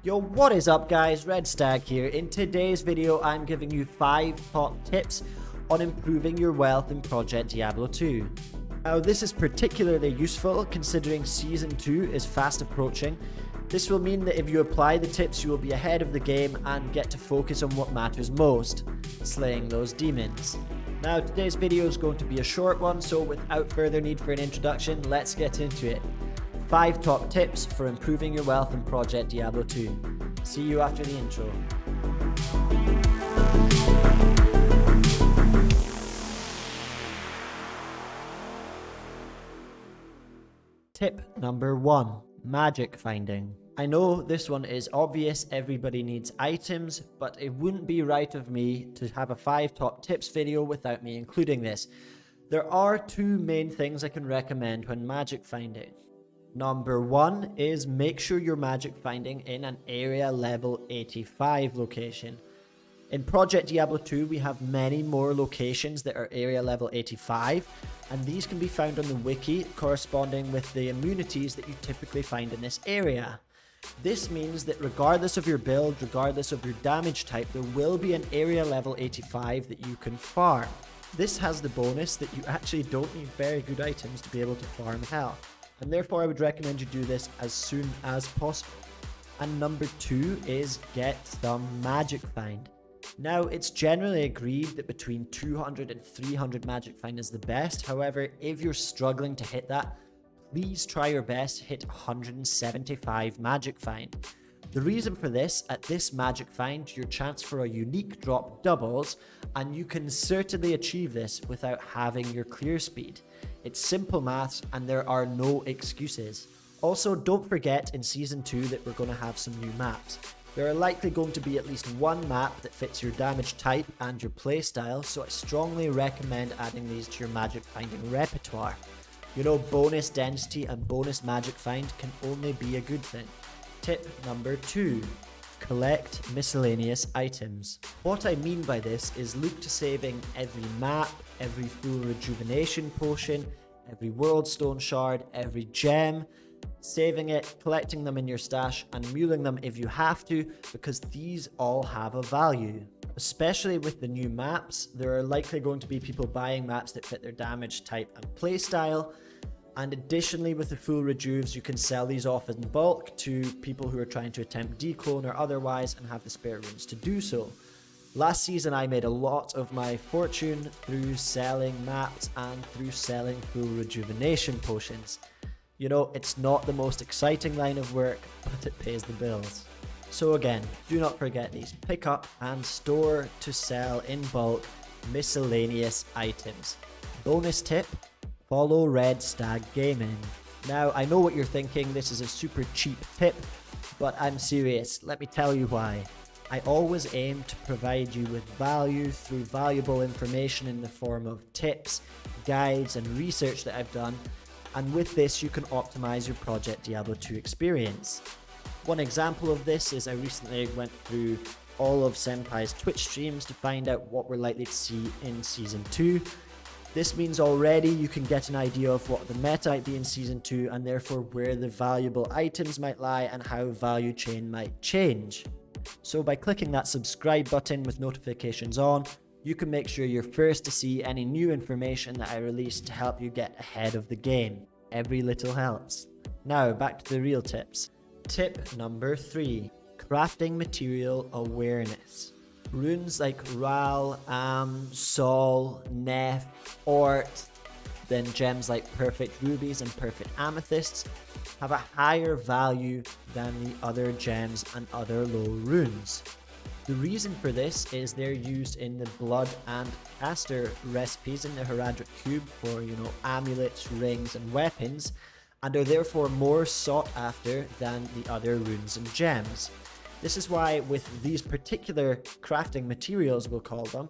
Yo, what is up guys, Red Stagg here. In today's video, I'm giving you 5 top tips on improving your wealth in Project Diablo 2. Now this is particularly useful considering Season 2 is fast approaching. This will mean that if you apply the tips, you will be ahead of the game and get to focus on what matters most, slaying those demons. Now today's video is going to be a short one, so without further need for an introduction, let's get into it. 5 top tips for improving your wealth in Project Diablo 2. See you after the intro. Tip number 1. Magic finding. I know this one is obvious, everybody needs items, but it wouldn't be right of me to have a 5 top tips video without me including this. There are 2 main things I can recommend when magic finding. Number 1 is make sure you're magic finding in an area level 85 location. In Project Diablo 2 we have many more locations that are area level 85, and these can be found on the wiki corresponding with the immunities that you typically find in this area. This means that regardless of your build, regardless of your damage type, there will be an area level 85 that you can farm. This has the bonus that you actually don't need very good items to be able to farm health, and therefore I would recommend you do this as soon as possible. And number 2 is get some magic find. Now it's generally agreed that between 200 and 300 magic find is the best. However, if you're struggling to hit that, please try your best to hit 175 magic find. The reason for this, at this magic find, your chance for a unique drop doubles, and you can certainly achieve this without having your clear speed. It's simple maths and there are no excuses. Also, don't forget in Season 2 that we're going to have some new maps. There are likely going to be at least one map that fits your damage type and your playstyle, so I strongly recommend adding these to your magic finding repertoire. You know, bonus density and bonus magic find can only be a good thing. Tip number 2. Collect miscellaneous items. What I mean by this is look to saving every map, every full rejuvenation potion, every world stone shard, every gem, saving it, collecting them in your stash and muling them if you have to, because these all have a value. Especially with the new maps, there are likely going to be people buying maps that fit their damage type and playstyle. And additionally, with the full rejuves, you can sell these off in bulk to people who are trying to attempt declone or otherwise and have the spare runes to do so. Last season I made a lot of my fortune through selling maps and through selling full rejuvenation potions. You know, it's not the most exciting line of work, but it pays the bills. So again, do not forget these. Pick up and store to sell in bulk miscellaneous items. Bonus tip, follow Red Stagg Gaming. Now, I know what you're thinking, this is a super cheap tip, but I'm serious, let me tell you why. I always aim to provide you with value through valuable information in the form of tips, guides, and research that I've done, and with this you can optimize your Project Diablo 2 experience. One example of this is I recently went through all of Senpai's Twitch streams to find out what we're likely to see in Season 2. This means already you can get an idea of what the meta might be in Season 2 and therefore where the valuable items might lie and how value chain might change. So by clicking that subscribe button with notifications on, you can make sure you're first to see any new information that I release to help you get ahead of the game. Every little helps. Now back to the real tips. Tip number 3. Crafting material awareness. Runes like Ral, Am, Sol, Nef, Ort, then gems like Perfect Rubies and Perfect Amethysts have a higher value than the other gems and other low runes. The reason for this is they're used in the Blood and Caster recipes in the Heradric Cube for, amulets, rings and weapons, and are therefore more sought after than the other runes and gems. This is why with these particular crafting materials, we'll call them,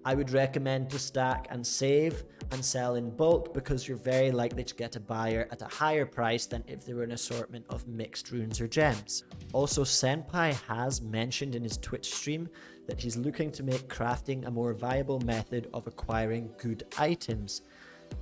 I would recommend to stack and save and sell in bulk, because you're very likely to get a buyer at a higher price than if they were an assortment of mixed runes or gems. Also, Senpai has mentioned in his Twitch stream that he's looking to make crafting a more viable method of acquiring good items.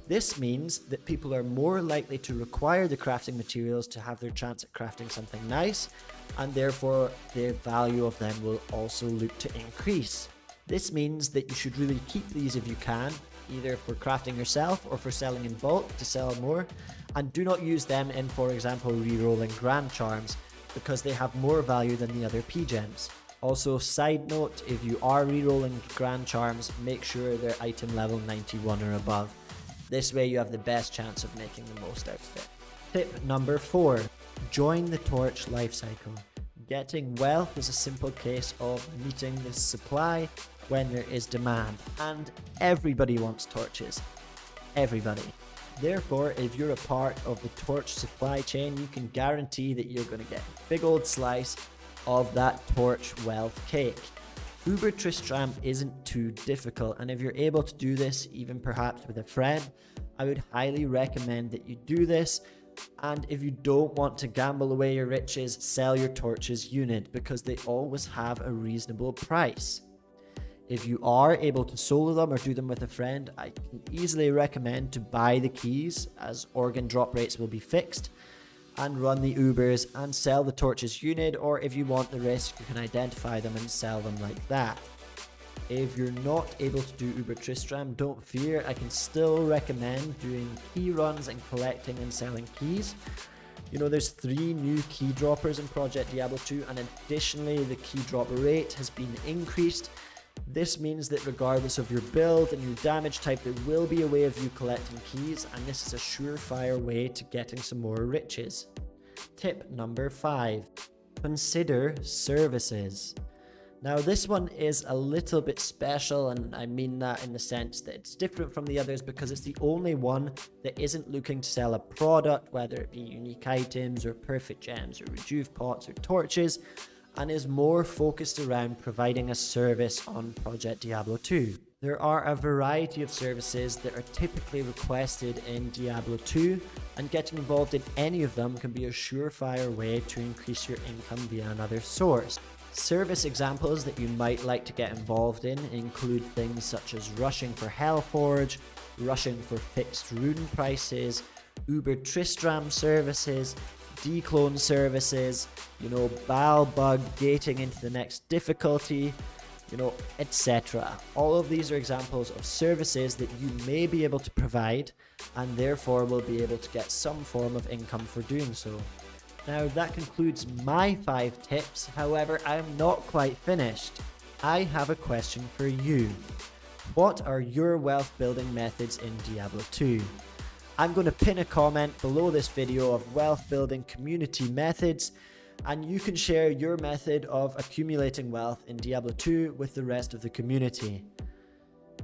This means that people are more likely to require the crafting materials to have their chance at crafting something nice, and therefore the value of them will also look to increase. This means that you should really keep these if you can, either for crafting yourself or for selling in bulk to sell more, and do not use them in, for example, rerolling grand charms, because they have more value than the other P-gems. Also, side note, if you are rerolling grand charms, make sure they're item level 91 or above. This way you have the best chance of making the most out of it. Tip number 4. Join the torch lifecycle. Getting wealth is a simple case of meeting the supply when there is demand, and everybody wants torches. Everybody. Therefore, if you're a part of the torch supply chain, you can guarantee that you're going to get a big old slice of that torch wealth cake. Uber Tristram isn't too difficult, and if you're able to do this, even perhaps with a friend, I would highly recommend that you do this. And if you don't want to gamble away your riches, sell your torches unit, because they always have a reasonable price. If you are able to solo them or do them with a friend, I can easily recommend to buy the keys, as organ drop rates will be fixed, and run the Ubers and sell the torches unit, or if you want the risk, you can identify them and sell them like that. If you're not able to do Uber Tristram, don't fear, I can still recommend doing key runs and collecting and selling keys. You know, there's 3 new key droppers in Project Diablo 2, and additionally the key drop rate has been increased. This means that regardless of your build and your damage type, there will be a way of you collecting keys, and this is a surefire way to getting some more riches. Tip number 5. Consider services. Now this one is a little bit special, and I mean that in the sense that it's different from the others because it's the only one that isn't looking to sell a product, whether it be unique items or perfect gems or rejuve pots or torches, and is more focused around providing a service on Project Diablo 2. There are a variety of services that are typically requested in Diablo 2, and getting involved in any of them can be a surefire way to increase your income via another source. Service examples that you might like to get involved in include things such as rushing for Hellforge, rushing for fixed rune prices, Uber Tristram services, declone services, Baal bug gating into the next difficulty, etc. All of these are examples of services that you may be able to provide, and therefore will be able to get some form of income for doing so. Now that concludes my 5 tips, however I am not quite finished. I have a question for you. What are your wealth building methods in Diablo 2? I'm going to pin a comment below this video of wealth building community methods, and you can share your method of accumulating wealth in Diablo 2 with the rest of the community.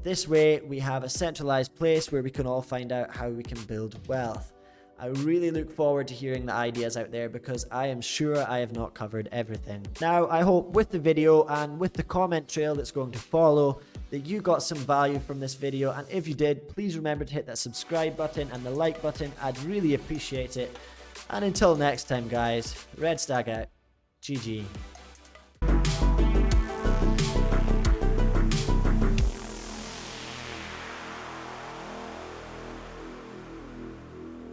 This way we have a centralized place where we can all find out how we can build wealth. I really look forward to hearing the ideas out there because I am sure I have not covered everything. Now, I hope with the video and with the comment trail that's going to follow that you got some value from this video, and if you did, please remember to hit that subscribe button and the like button. I'd really appreciate it. And until next time guys, Red Stagg out. GG.